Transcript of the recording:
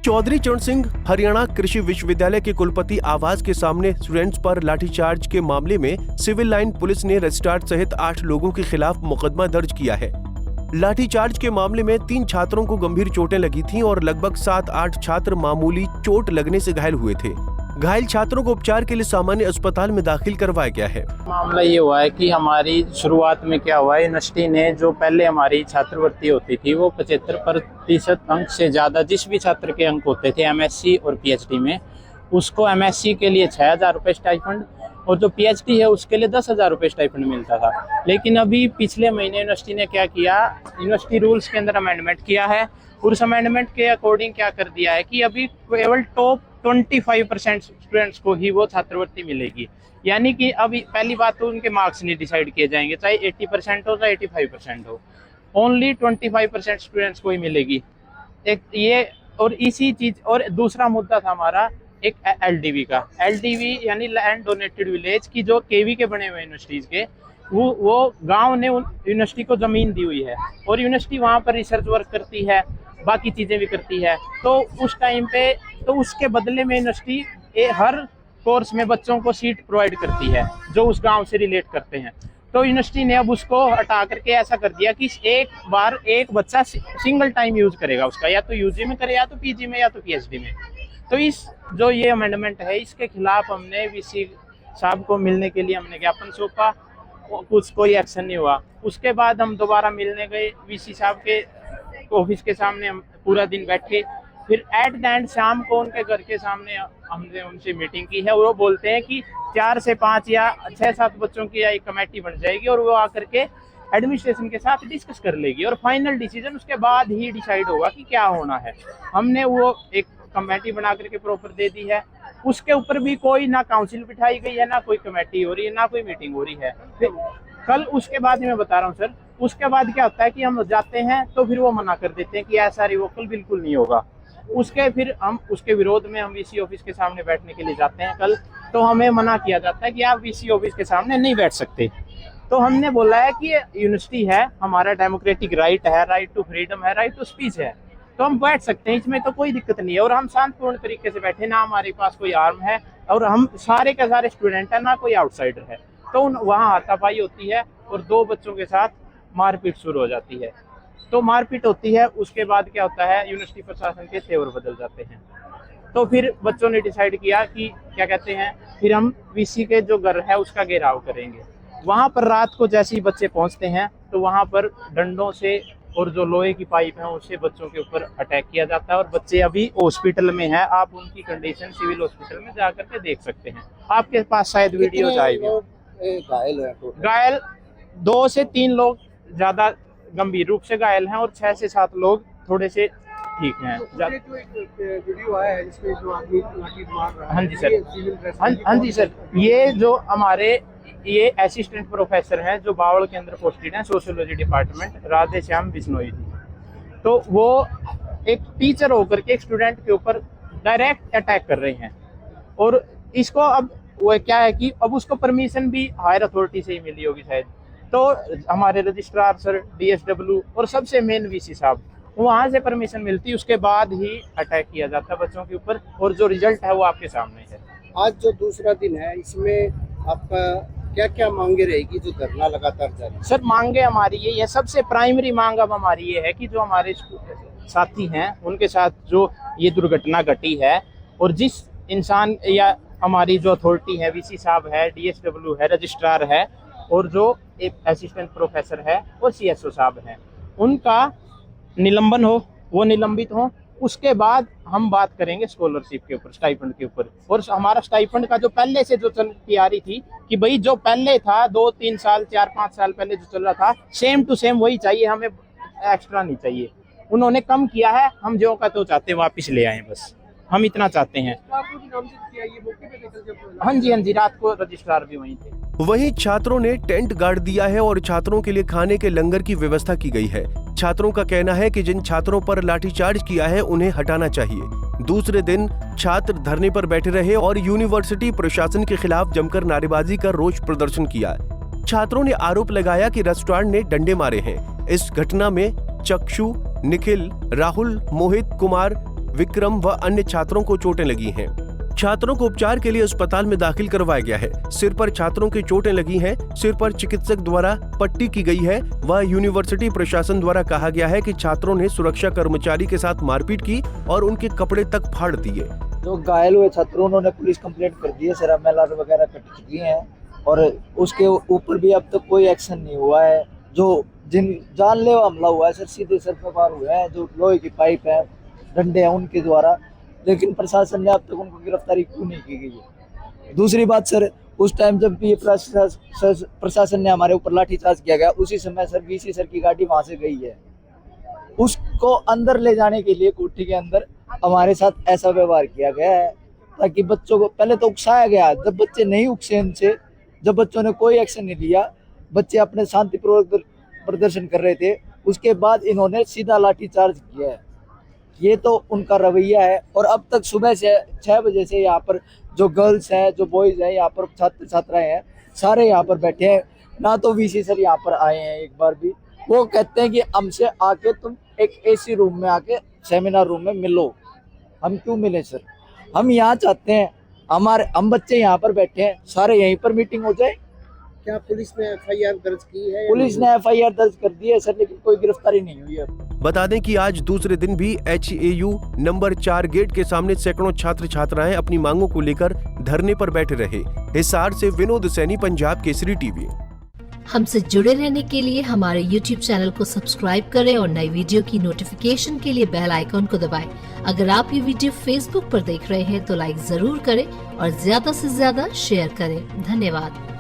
चौधरी चरण सिंह हरियाणा कृषि विश्वविद्यालय के कुलपति आवास के सामने स्टूडेंट्स पर लाठीचार्ज के मामले में सिविल लाइन पुलिस ने रजिस्ट्रार सहित 8 लोगों के खिलाफ मुकदमा दर्ज किया है। लाठीचार्ज के मामले में 3 छात्रों को गंभीर चोटें लगी थीं और लगभग 7-8 छात्र मामूली चोट लगने से घायल हुए थे। घायल छात्रों को उपचार के लिए सामान्य अस्पताल में दाखिल करवाया गया है। मामला ये हुआ है कि हमारी शुरुआत में क्या हुआ है, यूनिवर्सिटी ने जो पहले हमारी छात्रवृत्ति होती थी वो 75% अंक से ज़्यादा जिस भी छात्र के अंक होते थे एमएससी और पीएचडी में, उसको एमएससी के लिए 6,000 रुपये स्टाइफंड और जो पीएचडी है उसके लिए 10,000 रुपये स्टाइफंड मिलता था। लेकिन अभी पिछले महीने यूनिवर्सिटी ने क्या किया, यूनिवर्सिटी रूल्स के अंदर अमेंडमेंट किया है और उस अमेंडमेंट के अकॉर्डिंग क्या कर दिया है कि अभी केवल टॉप 25% स्टूडेंट्स को ही वो छात्रवृत्ति मिलेगी। यानी कि अभी पहली बात तो उनके मार्क्स नहीं डिसाइड किए जाएंगे, चाहे 80% हो चाहे 85% हो, ओनली 25% स्टूडेंट्स को ही मिलेगी। एक ये और इसी चीज और दूसरा मुद्दा था हमारा एक एलडीवी का। एलडीवी यानी लैंड डोनेटेड विलेज की जो केवी के बने हुए यूनिवर्सिटीज के वो गांव ने यूनिवर्सिटी को जमीन दी हुई है और यूनिवर्सिटी वहां पर रिसर्च वर्क करती है, बाकी चीजें भी करती है। तो उस टाइम पे तो उसके बदले में यूनिवर्सिटी हर कोर्स में बच्चों को सीट प्रोवाइड करती है जो उस गांव से रिलेट करते हैं। तो यूनिवर्सिटी ने अब उसको हटा करके ऐसा कर दिया कि एक बार एक बच्चा सिंगल टाइम यूज करेगा उसका, या तो यूजी में करे या तो पीजी में या तो पीएचडी में। तो इस जो ये अमेंडमेंट है इसके खिलाफ हमने वीसी साहब को मिलने के लिए हमने ज्ञापन सौंपा, कुछ कोई एक्शन नहीं हुआ। उसके बाद हम दोबारा मिलने गए वीसी साहब के ऑफिस के सामने, हम पूरा दिन बैठे। फिर एट द एंड शाम को उनके घर के सामने हमने उनसे मीटिंग की है और वो बोलते हैं कि 4 से 5 या 6-7 बच्चों की एक कमेटी बन जाएगी और वो आकर के एडमिनिस्ट्रेशन के साथ डिस्कस कर लेगी और फाइनल डिसीजन उसके बाद ही डिसाइड होगा कि क्या होना है। हमने वो एक कमेटी बना करके प्रॉपर दे दी है, उसके ऊपर भी कोई ना काउंसिल बिठाई गई है, ना कोई कमेटी हो रही है, ना कोई मीटिंग हो रही है। कल उसके बाद मैं बता रहा हूँ सर, उसके बाद क्या होता है कि हम जाते हैं तो फिर वो मना कर देते हैं कि ऐसा रिवोकल बिल्कुल नहीं होगा। उसके फिर हम उसके विरोध में हम वीसी ऑफिस के सामने बैठने के लिए जाते हैं कल, तो हमें मना किया जाता है कि आप वीसी ऑफिस के सामने नहीं बैठ सकते। तो हमने बोला है कि यूनिवर्सिटी है, हमारा डेमोक्रेटिक राइट है, राइट टू फ्रीडम है, राइट टू स्पीच है, तो हम बैठ सकते हैं, इसमें तो कोई दिक्कत नहीं है। और हम शांतिपूर्ण तरीके से बैठे, ना हमारे पास कोई आर्म है और हम सारे के सारे स्टूडेंट है, ना कोई आउटसाइडर है। तो वहाँ हाथापाई होती है और 2 बच्चों के साथ मारपीट शुरू हो जाती है। तो मारपीट होती है, उसके बाद क्या होता है, यूनिवर्सिटी प्रशासन के तेवर बदल जाते हैं। तो फिर बच्चों ने डिसाइड किया कि क्या कहते हैं, फिर हम वीसी के जो घर है उसका घेराव करेंगे। वहाँ पर रात को जैसे ही बच्चे पहुँचते हैं तो वहाँ पर डंडों से और जो लोहे की पाइप है उससे बच्चों के ऊपर अटैक किया जाता है और बच्चे अभी हॉस्पिटल में हैं। आप उनकी कंडीशन सिविल हॉस्पिटल में जाकर के देख सकते हैं, आपके पास शायद वीडियो जाएगी। घायल 2 से 3 लोग ज्यादा गंभीर रूप से घायल हैं और 6 से 7 लोग थोड़े से ठीक हैं। वीडियो आया है जिसमें जो आदमी लाठी मार रहा है। हाँ जी सर, हाँ जी सर, ये जो हमारे ये असिस्टेंट प्रोफेसर हैं जो बावल के अंदर पोस्टेड हैं, सोशियोलॉजी डिपार्टमेंट, राधे श्याम बिश्नोई जी। तो वो एक टीचर होकर के एक स्टूडेंट के ऊपर डायरेक्ट अटैक कर रहे हैं और इसको अब वो क्या है कि अब उसको परमिशन भी हायर अथॉरिटी से ही मिली होगी शायद। तो हमारे रजिस्ट्रार सर, डीएसडब्ल्यू और सबसे मेन वीसी साहब, वहाँ से परमिशन मिलती, उसके बाद ही अटैक किया जाता है बच्चों के ऊपर और जो रिजल्ट है वो आपके सामने है। आज जो दूसरा दिन है इसमें आपका क्या क्या मांगे रहेगी जो धरना लगातार जारी? सर मांगे हमारी यही है, सबसे प्राइमरी मांग अब हमारी ये है कि जो हमारे साथी हैं उनके साथ जो ये दुर्घटना घटी है और जिस इंसान या हमारी जो अथॉरिटी है, वीसी साहब है, डीएसडब्ल्यू है, रजिस्ट्रार है और जो एक असिस्टेंट प्रोफेसर है और सीएसओ साहब हैं, उनका निलंबन हो, वो निलंबित हो। उसके बाद हम बात करेंगे स्कॉलरशिप के ऊपर, स्टाइपेंड के ऊपर। और हमारा स्टाइपेंड का जो पहले से जो चलती आ रही थी कि भाई जो पहले था 2-3 साल 4-5 साल पहले जो चल रहा था सेम टू सेम वही चाहिए, हमें एक्स्ट्रा नहीं चाहिए। उन्होंने कम किया है, हम जो का तो चाहते वापस ले आए, बस हम इतना चाहते हैं। हाँ जी, रात को रजिस्ट्रार भी वहीं थे। वहीं छात्रों ने टेंट गाड़ दिया है और छात्रों के लिए खाने के लंगर की व्यवस्था की गई है। छात्रों का कहना है कि जिन छात्रों पर लाठीचार्ज किया है उन्हें हटाना चाहिए। दूसरे दिन छात्र धरने पर बैठे रहे और यूनिवर्सिटी प्रशासन के खिलाफ जमकर नारेबाजी कर रोष प्रदर्शन किया। छात्रों ने आरोप लगाया कि रजिस्ट्रार ने डंडे मारे हैं। इस घटना में चक्षु, निखिल, राहुल, मोहित कुमार, विक्रम व अन्य छात्रों को चोटें लगी हैं। छात्रों को उपचार के लिए अस्पताल में दाखिल करवाया गया है। सिर पर छात्रों की चोटें लगी हैं। सिर पर चिकित्सक द्वारा पट्टी की गई है व यूनिवर्सिटी प्रशासन द्वारा कहा गया है कि छात्रों ने सुरक्षा कर्मचारी के साथ मारपीट की और उनके कपड़े तक फाड़ दिए। जो घायल हुए छात्रों उन्होंने पुलिस कंप्लेंट कर दी है, सर MLR वगैरह कट चुकी हैं और उसके ऊपर भी अब तक कोई एक्शन नहीं हुआ है। जो जिन जानलेवा हमला हुआ है सर, सीधे सर पे वार हुए हैं, जो लोहे की पाइप है, डंडे हैं उनके द्वारा, लेकिन प्रशासन ने अब तक उनको गिरफ्तारी क्यों नहीं की गई है। दूसरी बात सर, उस टाइम जब भी प्रशासन ने हमारे ऊपर लाठीचार्ज किया गया, उसी समय सर VC सर की गाड़ी वहां से गई है। उसको अंदर ले जाने के लिए कोठी के अंदर हमारे साथ ऐसा व्यवहार किया गया है ताकि बच्चों को पहले तो उकसाया गया। जब बच्चे नहीं उकसे इनसे, जब बच्चों ने कोई एक्शन नहीं लिया, बच्चे अपने शांतिपूर्वक प्रदर्शन कर रहे थे, उसके बाद इन्होंने सीधा लाठीचार्ज किया है। ये तो उनका रवैया है। और अब तक सुबह से 6 बजे से यहाँ पर जो गर्ल्स हैं, जो बॉयज हैं, यहाँ पर छात्र छात्राएं हैं, सारे यहाँ पर बैठे हैं। ना तो VC सर यहाँ पर आए हैं एक बार भी। वो कहते हैं कि हमसे आके तुम एक AC रूम में आके सेमिनार रूम में मिलो। हम क्यों मिले सर? हम यहाँ चाहते हैं हम बच्चे यहाँ पर बैठे हैं, सारे यहीं पर मीटिंग हो जाए। क्या पुलिस ने FIR दर्ज की है? पुलिस ने FIR दर्ज कर दी है सर, लेकिन कोई गिरफ्तारी नहीं हुई है। बता दें कि आज दूसरे दिन भी HAU नंबर 4 गेट के सामने सैकड़ों छात्र छात्राएं अपनी मांगों को लेकर धरने पर बैठे रहे। हिसार से विनोद सैनी, पंजाब केसरी TV। हमसे जुड़े रहने के लिए हमारे YouTube चैनल को सब्सक्राइब करें और नई वीडियो की नोटिफिकेशन के लिए बेल आइकॉन को दबाएं। अगर आप ये वीडियो Facebook पर देख रहे हैं तो लाइक जरूर करें और ज्यादा से ज्यादा शेयर करें। धन्यवाद।